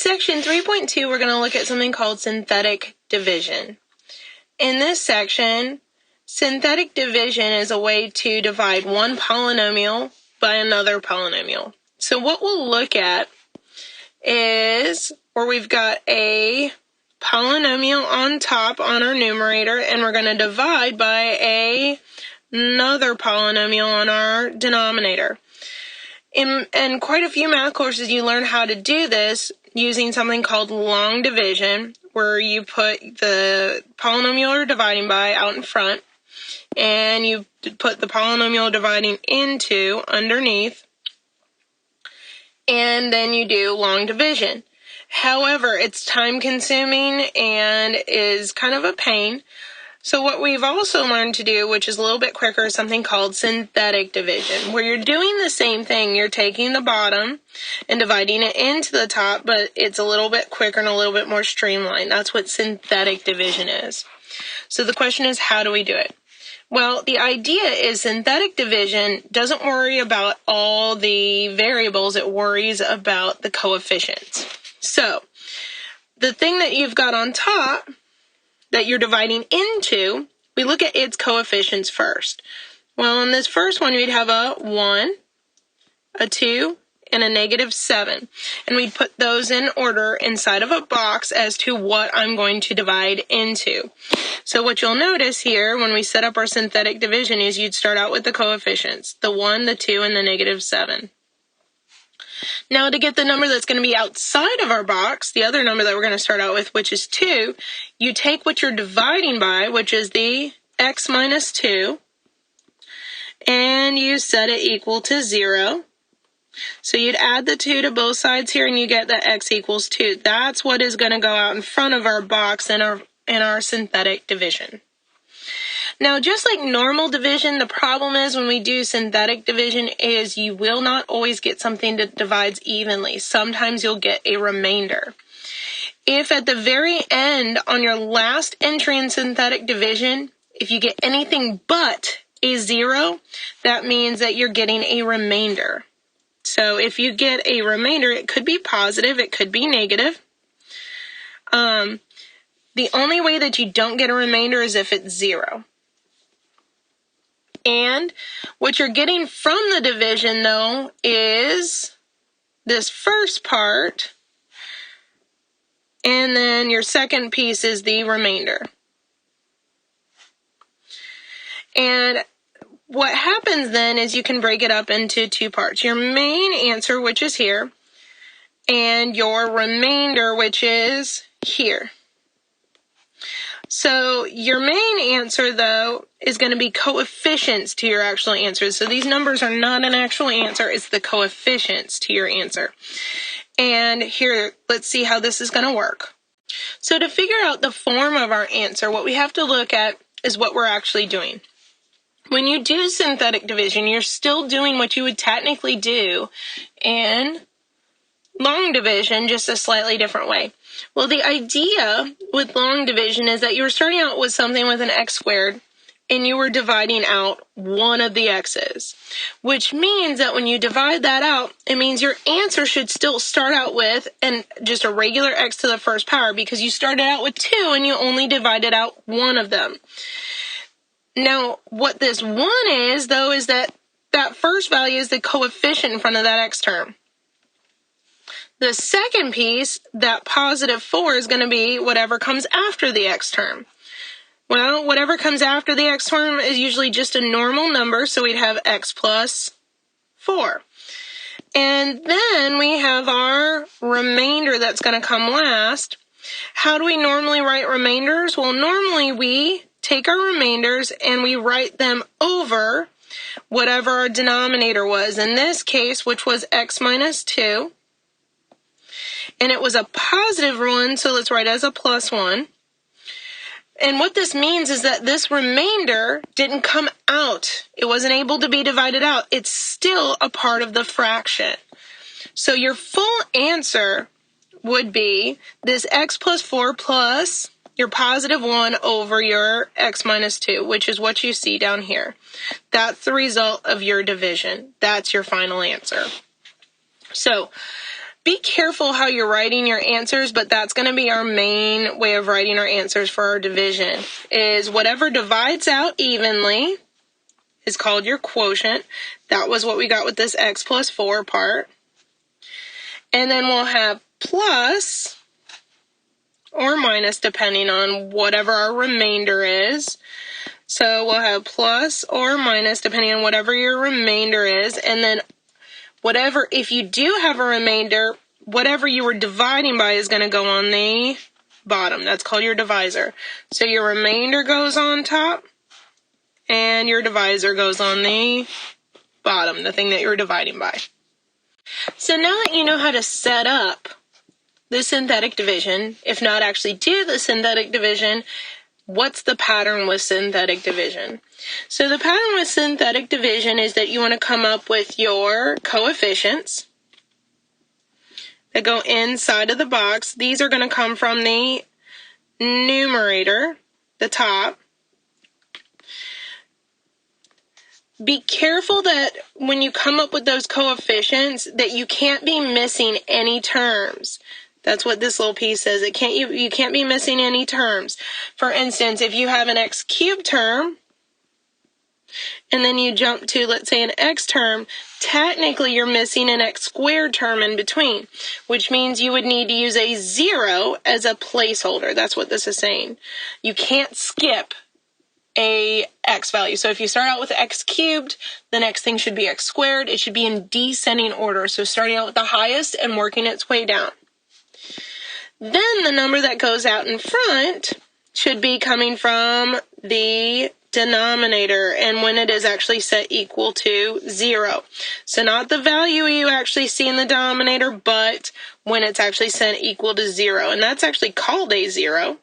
section 3.2, we're going to look at something called synthetic division. In this section, synthetic division is a way to divide one polynomial by another polynomial. So what we'll look at is where we've got a polynomial on top on our numerator, and we're going to divide by another polynomial on our denominator. In quite a few math courses, you learn how to do this using something called long division, where you put the polynomial you're dividing by out in front, and you put the polynomial dividing into underneath, and then you do long division. However, it's time consuming and is kind of a pain. So what we've also learned to do, which is a little bit quicker, is something called synthetic division, where you're doing the same thing. You're taking the bottom and dividing it into the top, but it's a little bit quicker and a little bit more streamlined. That's what synthetic division is. So the question is, how do we do it? Well, the idea is synthetic division doesn't worry about all the variables. It worries about the coefficients. So the thing that you've got on top that you're dividing into, we look at its coefficients first. Well, in this first one, we'd have a 1, a 2, and a -7. And we'd put those in order inside of a box as to what I'm going to divide into. So what you'll notice here when we set up our synthetic division is you'd start out with the coefficients, the 1, the 2, and the -7. Now, to get the number that's going to be outside of our box, the other number that we're going to start out with, which is 2, you take what you're dividing by, which is the x minus 2, and you set it equal to 0. So you'd add the 2 to both sides here, and you get that x equals 2. That's what is going to go out in front of our box in our synthetic division. Now, just like normal division, the problem is when we do synthetic division is you will not always get something that divides evenly. Sometimes you'll get a remainder. If at the very end on your last entry in synthetic division, if you get anything but a 0, that means that you're getting a remainder. So if you get a remainder, it could be positive, it could be negative. The only way that you don't get a remainder is if it's 0. And what you're getting from the division, though, is this first part, and then your second piece is the remainder. And what happens then is you can break it up into two parts. Your main answer, which is here, and your remainder, which is here. So your main answer, though, is going to be coefficients to your actual answer. So these numbers are not an actual answer. It's the coefficients to your answer. And here, let's see how this is going to work. So to figure out the form of our answer, what we have to look at is what we're actually doing. When you do synthetic division, you're still doing what you would technically do in long division, just a slightly different way. Well, the idea with long division is that you were starting out with something with an x squared, and you were dividing out one of the x's, which means that when you divide that out, it means your answer should still start out with just a regular x to the first power, because you started out with 2 and you only divided out one of them. Now, what this 1 is, though, is that first value is the coefficient in front of that x term. The second piece, that positive 4, is going to be whatever comes after the x term. Well, whatever comes after the x term is usually just a normal number, so we'd have x plus 4. And then we have our remainder that's going to come last. How do we normally write remainders? Well, normally we take our remainders and we write them over whatever our denominator was. In this case, which was x minus 2. And it was a positive 1, so let's write it as a plus 1. And what this means is that this remainder didn't come out. It wasn't able to be divided out. It's still a part of the fraction. So your full answer would be this x plus 4 plus your positive 1 over your x minus 2, which is what you see down here. That's the result of your division. That's your final answer. So be careful how you're writing your answers, but that's going to be our main way of writing our answers for our division, is whatever divides out evenly is called your quotient. That was what we got with this x plus 4 part. And then we'll have plus or minus depending on whatever our remainder is. So we'll have plus or minus depending on whatever your remainder is. And then whatever, if you do have a remainder, whatever you were dividing by is going to go on the bottom. That's called your divisor. So your remainder goes on top and your divisor goes on the bottom, the thing that you're dividing by. So now that you know how to set up the synthetic division, if not actually do the synthetic division, what's the pattern with synthetic division? So the pattern with synthetic division is that you want to come up with your coefficients that go inside of the box. These are going to come from the numerator, the top. Be careful that when you come up with those coefficients that you can't be missing any terms. That's what this little piece says. You can't be missing any terms. For instance, if you have an x cubed term, and then you jump to, let's say, an x term, technically you're missing an x squared term in between, which means you would need to use a 0 as a placeholder. That's what this is saying. You can't skip a x value. So if you start out with x cubed, the next thing should be x squared. It should be in descending order, so starting out with the highest and working its way down. Then the number that goes out in front should be coming from the denominator, and when it is actually set equal to 0. So not the value you actually see in the denominator, but when it's actually set equal to 0, and that's actually called a 0.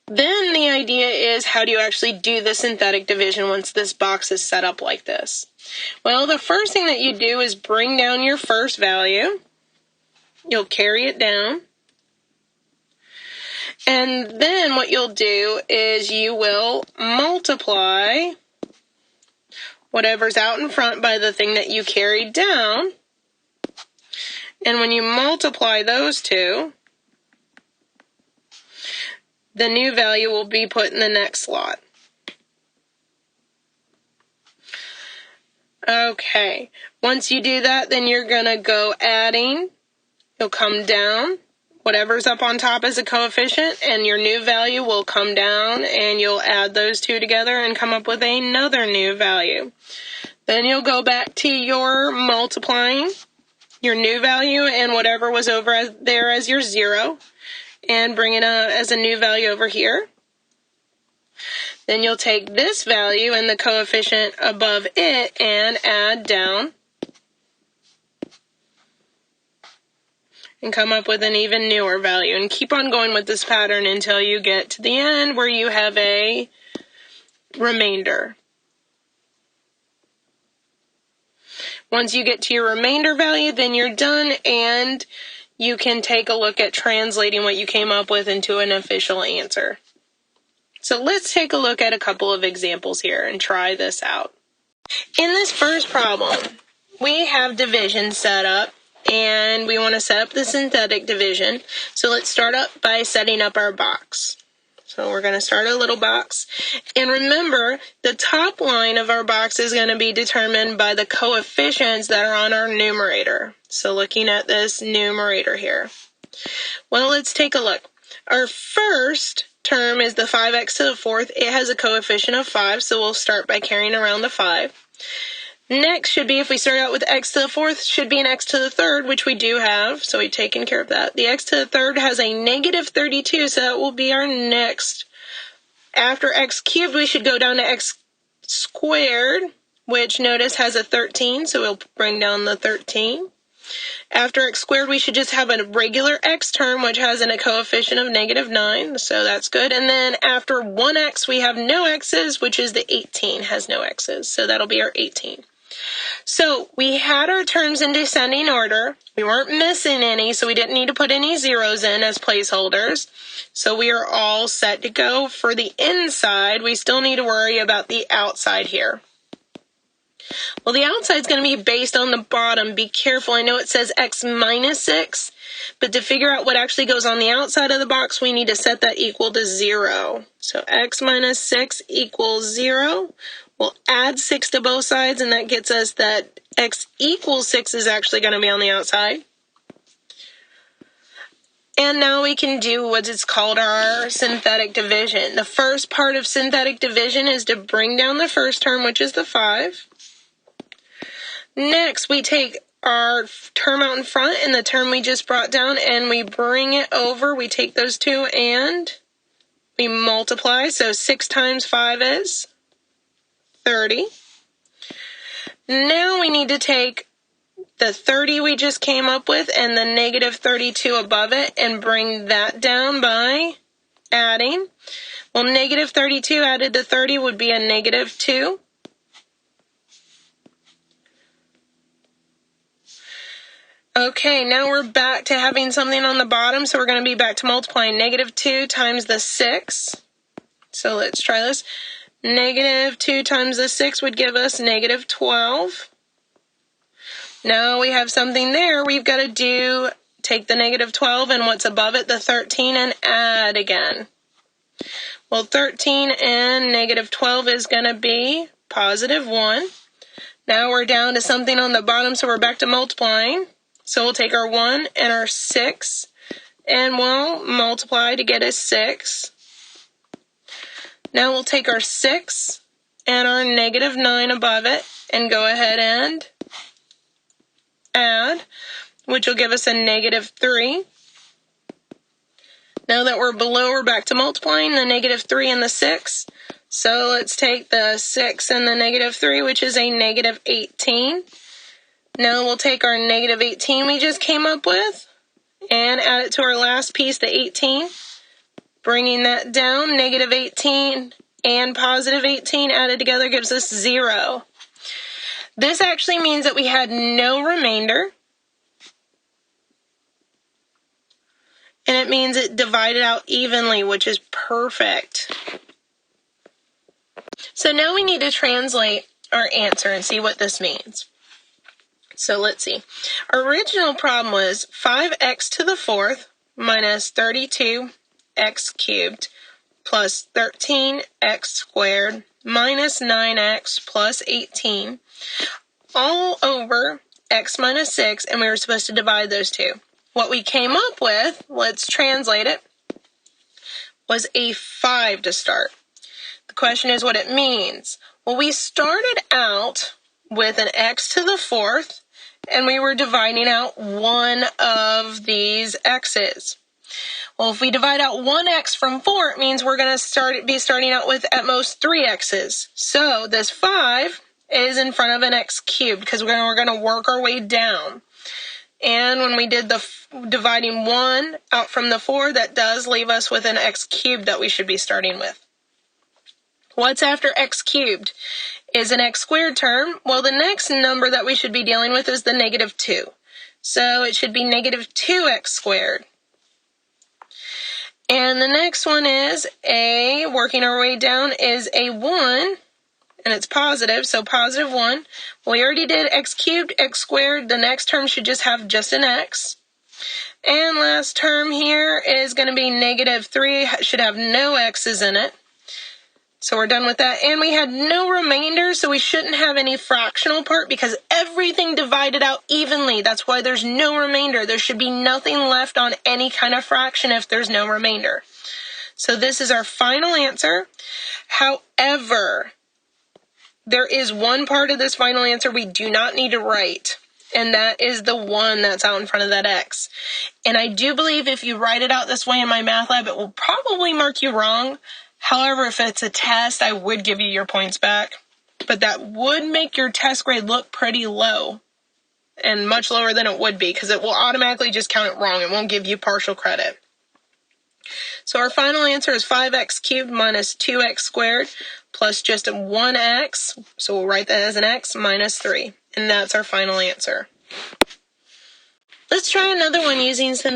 Then the idea is, how do you actually do the synthetic division once this box is set up like this? Well, the first thing that you do is bring down your first value. You'll carry it down. And then what you'll do is you will multiply whatever's out in front by the thing that you carried down. And when you multiply those two, the new value will be put in the next slot. Okay, once you do that, then you're going to go adding. You'll come down. Whatever's up on top is a coefficient, and your new value will come down, and you'll add those two together and come up with another new value. Then you'll go back to your multiplying your new value and whatever was over there as your 0, and bring it as a new value over here. Then you'll take this value and the coefficient above it and add down and come up with an even newer value, and keep on going with this pattern until you get to the end where you have a remainder. Once you get to your remainder value, then you're done, and you can take a look at translating what you came up with into an official answer. So let's take a look at a couple of examples here and try this out. In this first problem, we have division set up, and we want to set up the synthetic division. So let's start up by setting up our box. So we're going to start a little box. And remember, the top line of our box is going to be determined by the coefficients that are on our numerator. So looking at this numerator here. Well, let's take a look. Our first term is the 5x to the 4th. It has a coefficient of 5, so we'll start by carrying around the 5. Next should be, if we start out with x to the 4th, should be an x to the 3rd, which we do have, so we've taken care of that. The x to the 3rd has a negative 32, so that will be our next. After x cubed, we should go down to x squared, which notice has a 13, so we'll bring down the 13. After x squared, we should just have a regular x term, which has a coefficient of negative 9, so that's good. And then after 1x, we have no x's, which is the 18, has no x's, so that'll be our 18. So we had our terms in descending order. We weren't missing any, so we didn't need to put any zeros in as placeholders. So we are all set to go. For the inside, we still need to worry about the outside here. Well, the outside's going to be based on the bottom. Be careful. I know it says x minus 6, but to figure out what actually goes on the outside of the box, we need to set that equal to 0. So x minus 6 equals 0. We'll add 6 to both sides, and that gets us that x equals 6 is actually going to be on the outside. And now we can do what is called our synthetic division. The first part of synthetic division is to bring down the first term, which is the 5. Next, we take our term out in front and the term we just brought down, and we bring it over. We take those two and we multiply. So 6 times 5 is 30. Now we need to take the 30 we just came up with and the negative 32 above it and bring that down by adding. Well, negative 32 added to 30 would be a negative 2. Okay, now we're back to having something on the bottom, so we're going to be back to multiplying. Negative 2 times the 6. So let's try this. Negative 2 times the 6 would give us negative 12. Now we have something there. We've got to take the negative 12 and what's above it, the 13, and add again. Well, 13 and negative 12 is going to be positive 1. Now we're down to something on the bottom, so we're back to multiplying. So we'll take our 1 and our 6, and we'll multiply to get us 6. Now we'll take our 6 and our negative 9 above it and go ahead and add, which will give us a negative 3. Now that we're below, we're back to multiplying the negative 3 and the 6. So let's take the 6 and the negative 3, which is a negative 18. Now we'll take our negative 18 we just came up with and add it to our last piece, the 18. Bringing that down, negative 18 and positive 18 added together gives us 0. This actually means that we had no remainder. And it means it divided out evenly, which is perfect. So now we need to translate our answer and see what this means. So let's see. Our original problem was 5x to the 4th minus 32x cubed plus 13x squared minus 9x plus 18 all over x minus 6, and we were supposed to divide those two. What we came up with, let's translate it, was a 5 to start. The question is what it means. Well, we started out with an x to the 4th, and we were dividing out one of these x's. Well, if we divide out one x from 4, it means we're going to be starting out with at most 3 x's. So this 5 is in front of an x cubed because we're going to work our way down. And when we did the dividing 1 out from the 4, that does leave us with an x cubed that we should be starting with. What's after x cubed? Is an x squared term. Well, the next number that we should be dealing with is the negative 2. So it should be negative 2x squared. And the next one is working our way down, is a 1. And it's positive, so positive 1. We already did x cubed, x squared. The next term should just have just an x. And last term here is going to be negative 3. Should have no x's in it. So we're done with that. And we had no remainder, so we shouldn't have any fractional part because everything divided out evenly. That's why there's no remainder. There should be nothing left on any kind of fraction if there's no remainder. So this is our final answer. However, there is one part of this final answer we do not need to write, and that is the 1 that's out in front of that x. And I do believe if you write it out this way in my math lab, it will probably mark you wrong. However, if it's a test, I would give you your points back. But that would make your test grade look pretty low, and much lower than it would be, because it will automatically just count it wrong. It won't give you partial credit. So our final answer is 5x cubed minus 2x squared plus just 1x, so we'll write that as an x, minus 3. And that's our final answer. Let's try another one using some